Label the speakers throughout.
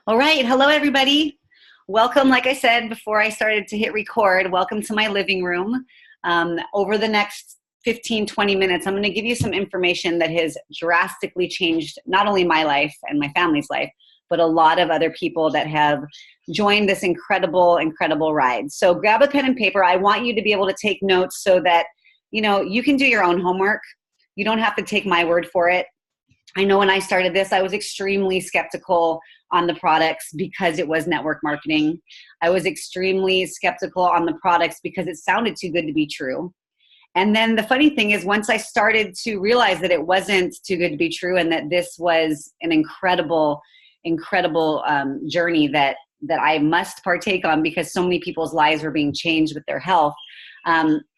Speaker 1: All right. Hello, everybody. Welcome. Like I said before I started to hit record, welcome to my living room. Over the next 15, 20 minutes, I'm going to give you some information that has drastically changed not only my life and my family's life, but a lot of other people that have joined this incredible, incredible ride. So grab a pen and paper. I want you to be able to take notes so that, you can do your own homework. You don't have to take my word for it. I know when I started this, I was extremely skeptical on the products because it was network marketing. I was extremely skeptical on the products because it sounded too good to be true. And then the funny thing is, once I started to realize that it wasn't too good to be true and that this was an incredible, incredible journey that I must partake on because so many people's lives were being changed with their health,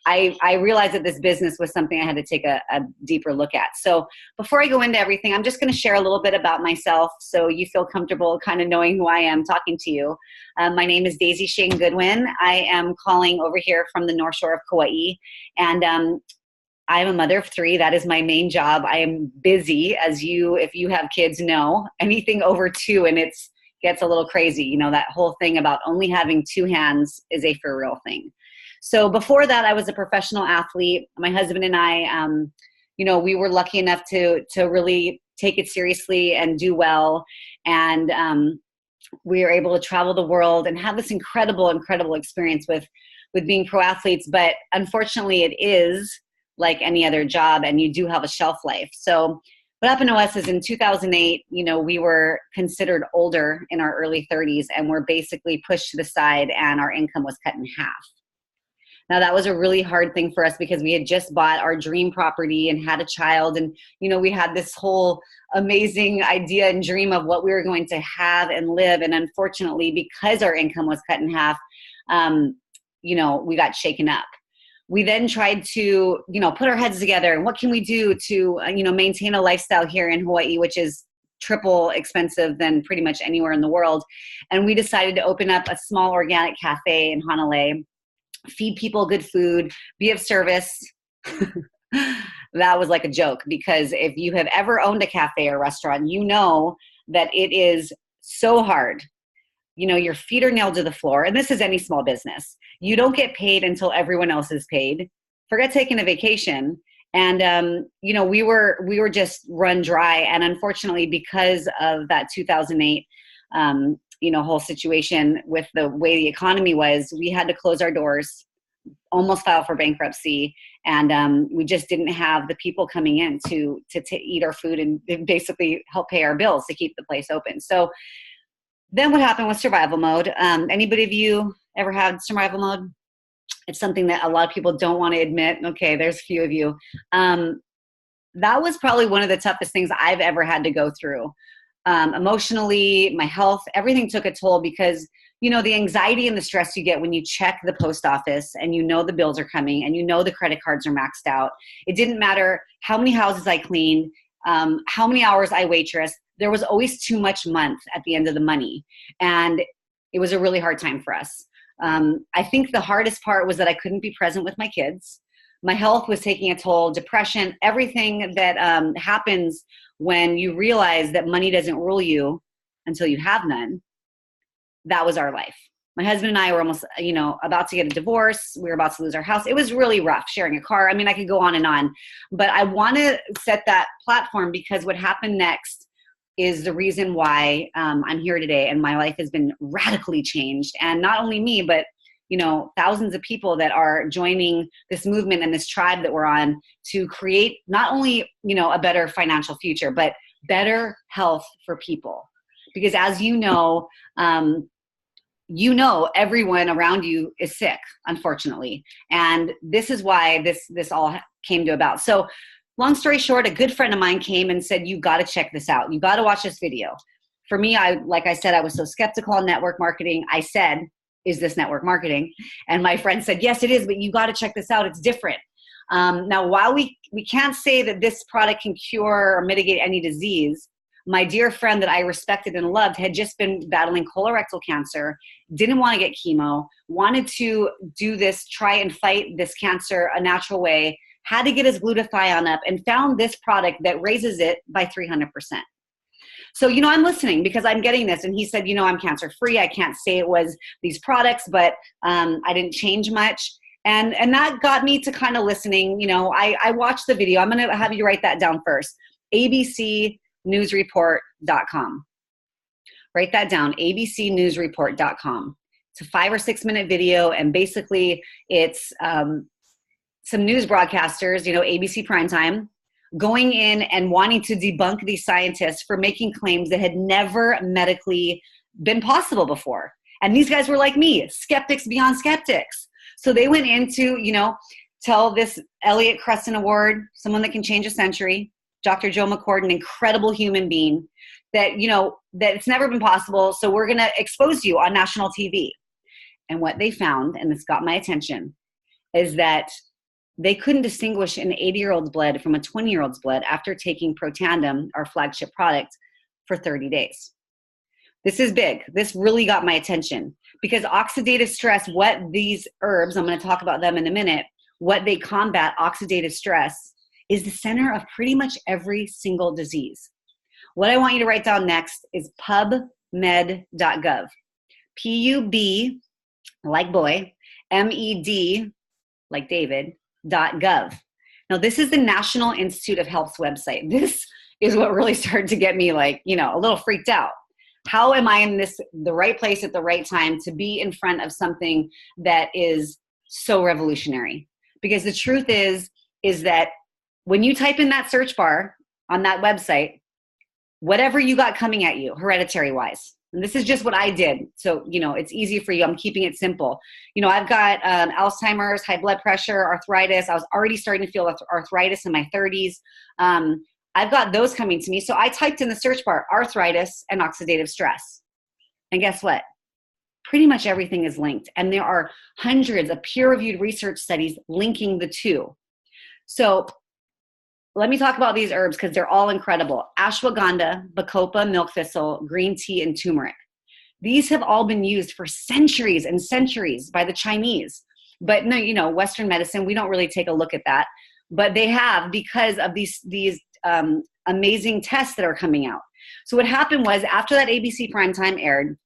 Speaker 1: I realized that this business was something I had to take a deeper look at. So before I go into everything, I'm just going to share a little bit about myself so you feel comfortable kind of knowing who I am talking to you. My name is Daisy Shane Goodwin. I am calling over here from the North Shore of Kauai, and I am a mother of three. That is my main job. I am busy, as if you have kids, know. Anything over two and it gets a little crazy. That whole thing about only having two hands is a for real thing. So before that, I was a professional athlete. My husband and I, we were lucky enough to really take it seriously and do well. And we were able to travel the world and have this incredible, incredible experience with being pro athletes. But unfortunately, it is like any other job, and you do have a shelf life. So what happened to us is in 2008, we were considered older in our early 30s, and we're basically pushed to the side, and our income was cut in half. Now, that was a really hard thing for us because we had just bought our dream property and had a child. And, we had this whole amazing idea and dream of what we were going to have and live. And unfortunately, because our income was cut in half, we got shaken up. We then tried to, put our heads together and what can we do to, maintain a lifestyle here in Hawaii, which is triple expensive than pretty much anywhere in the world. And we decided to open up a small organic cafe in Hanalei, feed people good food, be of service. That was like a joke because if you have ever owned a cafe or restaurant, you know that it is so hard. Your feet are nailed to the floor, and this is any small business. You don't get paid until everyone else is paid. Forget taking a vacation. And, we were just run dry. And unfortunately, because of that 2008, whole situation with the way the economy was, we had to close our doors, almost file for bankruptcy. And we just didn't have the people coming in to eat our food and basically help pay our bills to keep the place open. So then what happened was survival mode. Anybody of you ever had survival mode? It's something that a lot of people don't want to admit. Okay, there's a few of you. That was probably one of the toughest things I've ever had to go through. Emotionally, my health, everything took a toll because, the anxiety and the stress you get when you check the post office and the bills are coming and the credit cards are maxed out. It didn't matter how many houses I cleaned, how many hours I waitress. There was always too much month at the end of the money. And it was a really hard time for us. I think the hardest part was that I couldn't be present with my kids. My health was taking a toll, depression, everything that happens when you realize that money doesn't rule you until you have none. That was our life. My husband and I were almost, about to get a divorce. We were about to lose our house. It was really rough sharing a car. I mean, I could go on, but I want to set that platform because what happened next is the reason why I'm here today. And my life has been radically changed. And not only me, but thousands of people that are joining this movement and this tribe that we're on to create not only, a better financial future, but better health for people. Because as everyone around you is sick, unfortunately. And this is why this all came to about. So long story short, a good friend of mine came and said, you got to check this out. You got to watch this video. For me, like I said, I was so skeptical on network marketing. I said, is this network marketing? And my friend said, yes, it is, but you got to check this out. It's different. Now, while we can't say that this product can cure or mitigate any disease, my dear friend that I respected and loved had just been battling colorectal cancer, didn't want to get chemo, wanted to do this, try and fight this cancer a natural way, had to get his glutathione up, and found this product that raises it by 300%. So, I'm listening because I'm getting this. And he said, I'm cancer free. I can't say it was these products, but I didn't change much. And that got me to kind of listening. I watched the video. I'm going to have you write that down first. abcnewsreport.com. Write that down, abcnewsreport.com. It's a 5 or 6 minute video. And basically it's some news broadcasters, ABC Primetime, going in and wanting to debunk these scientists for making claims that had never medically been possible before. And these guys were like me, skeptics beyond skeptics. So they went into, tell this Elliott Crescent Award, someone that can change a century, Dr. Joe McCord, an incredible human being, that, that it's never been possible. So we're going to expose you on national TV. And what they found, and this got my attention, is that they couldn't distinguish an 80-year-old's blood from a 20-year-old's blood after taking Protandim, our flagship product, for 30 days. This is big. This really got my attention because oxidative stress, what these herbs, I'm going to talk about them in a minute, what they combat, oxidative stress, is the center of pretty much every single disease. What I want you to write down next is pubmed.gov. P-U-B, like boy, M-E-D, like David, .gov. Now, this is the National Institute of Health's website. This is what really started to get me a little freaked out. How am I in the right place at the right time to be in front of something that is so revolutionary? Because the truth is that when you type in that search bar on that website, whatever you got coming at you, hereditary wise, and this is just what I did. So, it's easy for you. I'm keeping it simple. I've got Alzheimer's, high blood pressure, arthritis. I was already starting to feel arthritis in my 30s. I've got those coming to me. So I typed in the search bar, arthritis and oxidative stress. And guess what? Pretty much everything is linked. And there are hundreds of peer-reviewed research studies linking the two. So let me talk about these herbs because they're all incredible. Ashwagandha, bacopa, milk thistle, green tea, and turmeric. These have all been used for centuries and centuries by the Chinese. But no, Western medicine, we don't really take a look at that. But they have because of these amazing tests that are coming out. So what happened was after that ABC Primetime aired,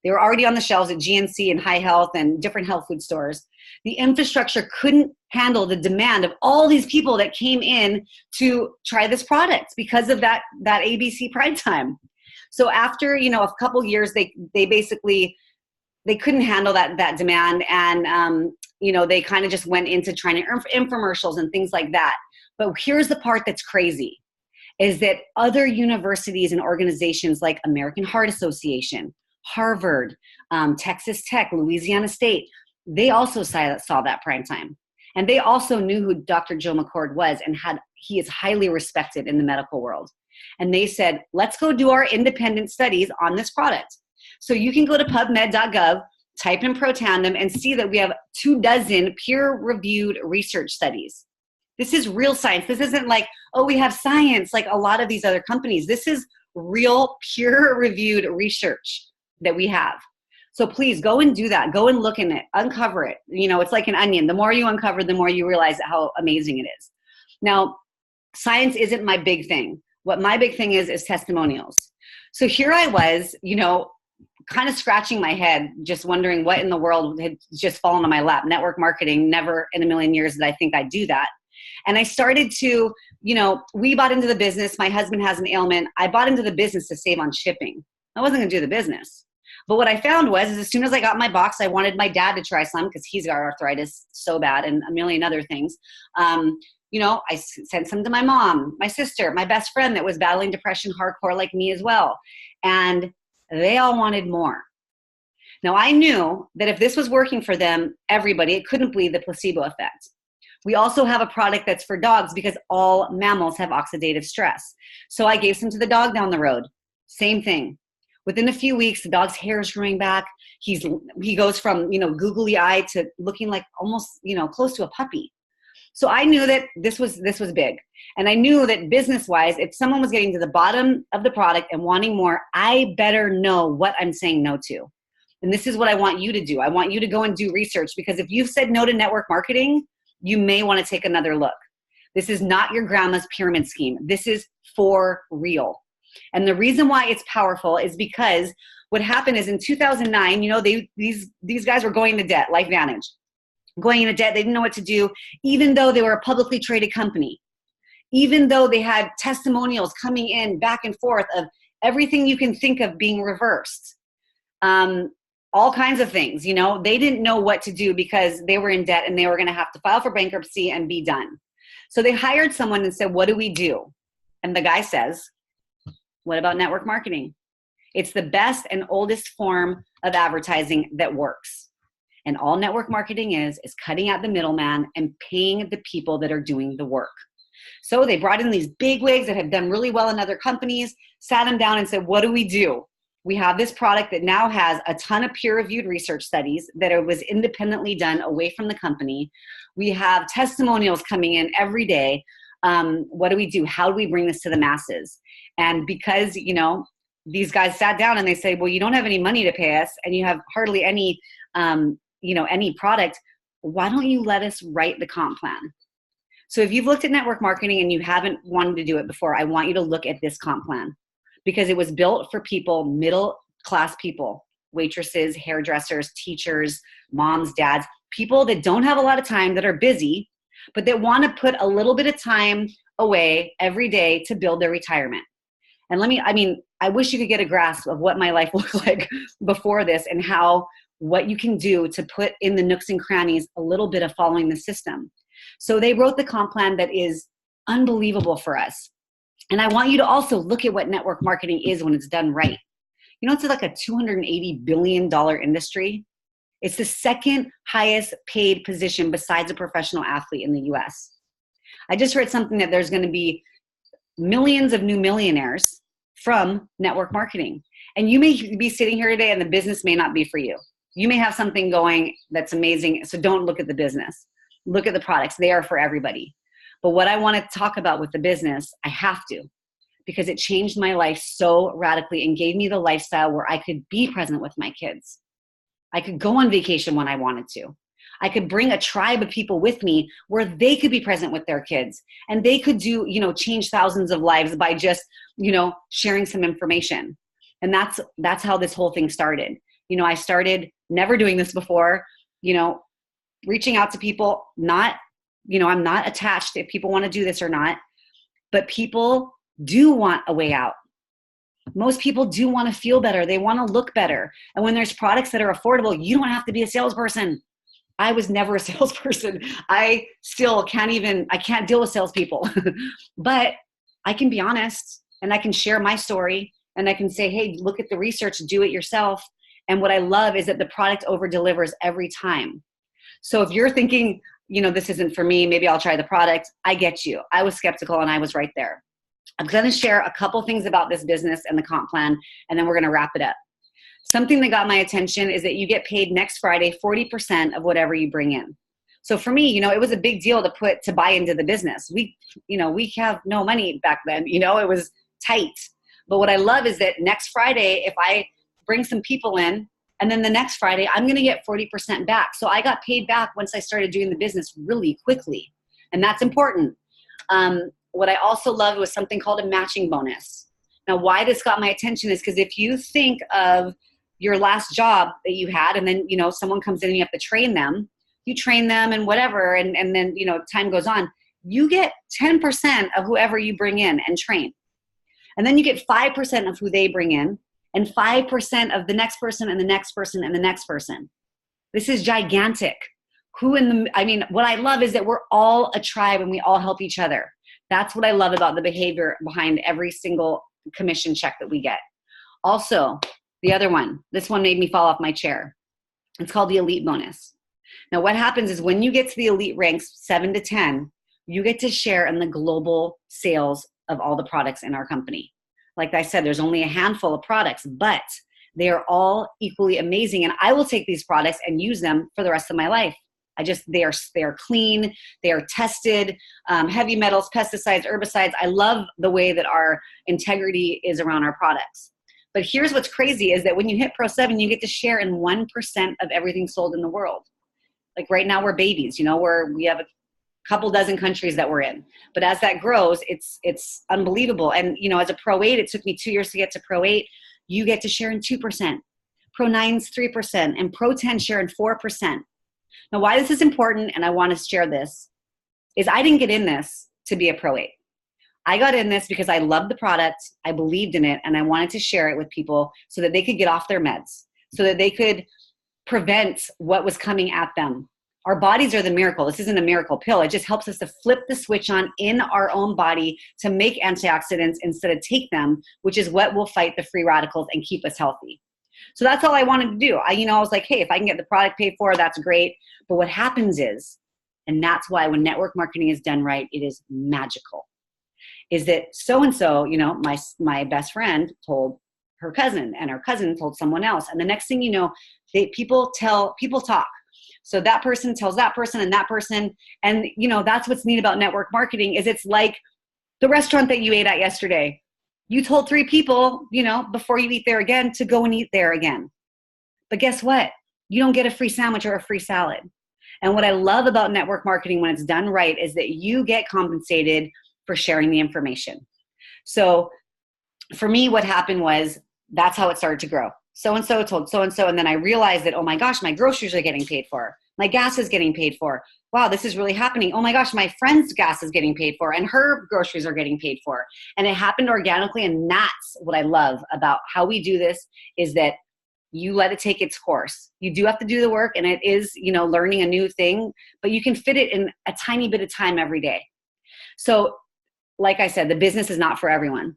Speaker 1: they were already on the shelves at GNC and High Health and different health food stores. The infrastructure couldn't handle the demand of all these people that came in to try this product because of that ABC Primetime. So after, a couple years, they basically, they couldn't handle that demand. And, they kind of just went into trying to infomercials and things like that. But here's the part that's crazy is that other universities and organizations like American Heart Association, Harvard, Texas Tech, Louisiana State, they also saw that prime time. And they also knew who Dr. Joe McCord was and he is highly respected in the medical world. And they said, let's go do our independent studies on this product. So you can go to pubmed.gov, type in Protandim, and see that we have 24 peer-reviewed research studies. This is real science. This isn't like, oh, we have science like a lot of these other companies. This is real peer-reviewed research that we have. So please go and do that. Go and look in it, uncover it. It's like an onion. The more you uncover, the more you realize how amazing it is. Now, science isn't my big thing. What my big thing is testimonials. So here I was, kind of scratching my head, just wondering what in the world had just fallen on my lap. Network marketing, never in a million years did I think I'd do that. And I started to, we bought into the business. My husband has an ailment. I bought into the business to save on shipping. I wasn't going to do the business. But what I found was as soon as I got my box, I wanted my dad to try some because he's got arthritis so bad and a million other things. I sent some to my mom, my sister, my best friend that was battling depression hardcore like me as well. And they all wanted more. Now, I knew that if this was working for them, everybody, it couldn't be the placebo effect. We also have a product that's for dogs because all mammals have oxidative stress. So I gave some to the dog down the road. Same thing. Within a few weeks, the dog's hair is growing back. He goes from, googly eye to looking like almost, close to a puppy. So I knew that this was big. And I knew that business-wise, if someone was getting to the bottom of the product and wanting more, I better know what I'm saying no to. And this is what I want you to do. I want you to go and do research because if you've said no to network marketing, you may want to take another look. This is not your grandma's pyramid scheme. This is for real. And the reason why it's powerful is because what happened is in 2009, these guys were going into debt, LifeVantage, going into debt. They didn't know what to do, even though they were a publicly traded company, even though they had testimonials coming in back and forth of everything you can think of being reversed. All kinds of things, they didn't know what to do because they were in debt and they were going to have to file for bankruptcy and be done. So they hired someone and said, what do we do? And the guy says, what about network marketing? It's the best and oldest form of advertising that works. And all network marketing is cutting out the middleman and paying the people that are doing the work. So they brought in these big wigs that have done really well in other companies, sat them down and said, what do? We have this product that now has a ton of peer-reviewed research studies that it was independently done away from the company. We have testimonials coming in every day. What do we do? How do we bring this to the masses? And because, these guys sat down and they say, well, you don't have any money to pay us and you have hardly any, any product. Why don't you let us write the comp plan? So if you've looked at network marketing and you haven't wanted to do it before, I want you to look at this comp plan, because it was built for people, middle class people, waitresses, hairdressers, teachers, moms, dads, people that don't have a lot of time, that are busy, but that want to put a little bit of time away every day to build their retirement. And I wish you could get a grasp of what my life looked like before this and what you can do to put in the nooks and crannies a little bit of following the system. So they wrote the comp plan that is unbelievable for us. And I want you to also look at what network marketing is when it's done right. It's like a $280 billion industry. It's the second highest paid position besides a professional athlete in the US. I just read something that there's going to be millions of new millionaires from network marketing. And you may be sitting here today and the business may not be for you. You may have something going that's amazing. So don't look at the business. Look at the products. They are for everybody. But what I want to talk about with the business, I have to, because it changed my life so radically and gave me the lifestyle where I could be present with my kids. I could go on vacation when I wanted to. I could bring a tribe of people with me where they could be present with their kids and they could do, change thousands of lives by just, sharing some information. And that's how this whole thing started. I started never doing this before, reaching out to people, I'm not attached if people want to do this or not, but people do want a way out. Most people do want to feel better. They want to look better. And when there's products that are affordable, you don't have to be a salesperson. I was never a salesperson. I can't deal with salespeople, but I can be honest and I can share my story and I can say, hey, look at the research, do it yourself. And what I love is that the product over delivers every time. So if you're thinking, this isn't for me, maybe I'll try the product, I get you. I was skeptical and I was right there. I'm going to share a couple things about this business and the comp plan, and then we're going to wrap it up. Something that got my attention is that you get paid next Friday 40% of whatever you bring in. So for me, it was a big deal to buy into the business. We have no money back then, it was tight. But what I love is that next Friday, if I bring some people in, and then the next Friday, I'm going to get 40% back. So I got paid back once I started doing the business really quickly. And that's important. What I also loved was something called a matching bonus. Now, why this got my attention is because if you think of your last job that you had, and then, someone comes in and you have to train them, you train them and whatever, and then, time goes on, you get 10% of whoever you bring in and train. And then you get 5% of who they bring in, and 5% of the next person and the next person and the next person. This is gigantic. What I love is that we're all a tribe and we all help each other. That's what I love about the behavior behind every single commission check that we get. Also, the other one, this one made me fall off my chair. It's called the elite bonus. Now, what happens is when you get to the elite ranks 7 to 10, you get to share in the global sales of all the products in our company. Like I said, there's only a handful of products, but they are all equally amazing. And I will take these products and use them for the rest of my life. They are clean, they are tested, heavy metals, pesticides, herbicides. I love the way that our integrity is around our products. But here's what's crazy is that when you hit Pro 7, you get to share in 1% of everything sold in the world. Like right now we're babies, we have couple dozen countries that we're in. But as that grows, it's unbelievable. And, you know, as a Pro 8, it took me 2 years to get to Pro 8. You get to share in 2%. Pro 9's 3%, and Pro 10 share in 4%. Now, why this is important, and I want to share this, is I didn't get in this to be a Pro 8. I got in this because I loved the product, I believed in it, and I wanted to share it with people so that they could get off their meds, so that they could prevent what was coming at them. Our bodies are the miracle. This isn't a miracle pill. It just helps us to flip the switch on in our own body to make antioxidants instead of take them, which is what will fight the free radicals and keep us healthy. So that's all I wanted to do. I was like, hey, if I can get the product paid for, that's great. But what happens is, and that's why when network marketing is done right, it is magical, is that so-and-so, you know, my best friend told her cousin, and her cousin told someone else. And the next thing you know, people talk. So that person tells that person and that person. And, you know, that's what's neat about network marketing is it's like the restaurant that you ate at yesterday. You told 3 people, you know, before you eat there again to go and eat there again. But guess what? You don't get a free sandwich or a free salad. And what I love about network marketing when it's done right is that you get compensated for sharing the information. So for me, what happened was that's how it started to grow. So-and-so told so-and-so, and then I realized that, oh my gosh, my groceries are getting paid for. My gas is getting paid for. Wow, this is really happening. Oh my gosh, my friend's gas is getting paid for, and her groceries are getting paid for. And it happened organically, and that's what I love about how we do this is that you let it take its course. You do have to do the work, and it is, you know, learning a new thing, but you can fit it in a tiny bit of time every day. So like I said, the business is not for everyone.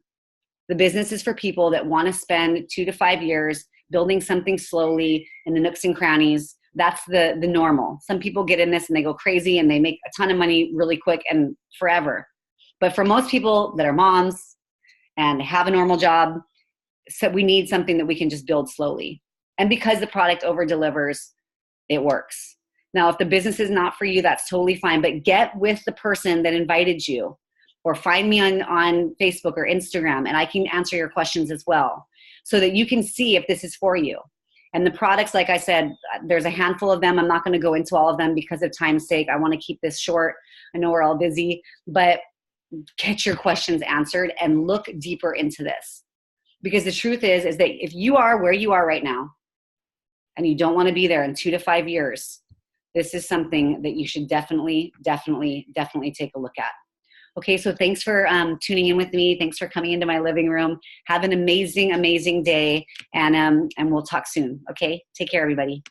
Speaker 1: The business is for people that want to spend 2 to 5 years building something slowly in the nooks and crannies. That's the normal. Some people get in this and they go crazy and they make a ton of money really quick and forever. But for most people that are moms and have a normal job, so we need something that we can just build slowly. And because the product over delivers, it works. Now, if the business is not for you, that's totally fine. But get with the person that invited you, or find me on Facebook or Instagram, and I can answer your questions as well so that you can see if this is for you. And the products, like I said, there's a handful of them. I'm not going to go into all of them because of time's sake. I want to keep this short. I know we're all busy, but get your questions answered and look deeper into this. Because the truth is that if you are where you are right now and you don't want to be there in 2 to 5 years, this is something that you should definitely take a look at. Okay, so thanks for tuning in with me. Thanks for coming into my living room. Have an amazing, amazing day, and we'll talk soon. Okay, take care, everybody.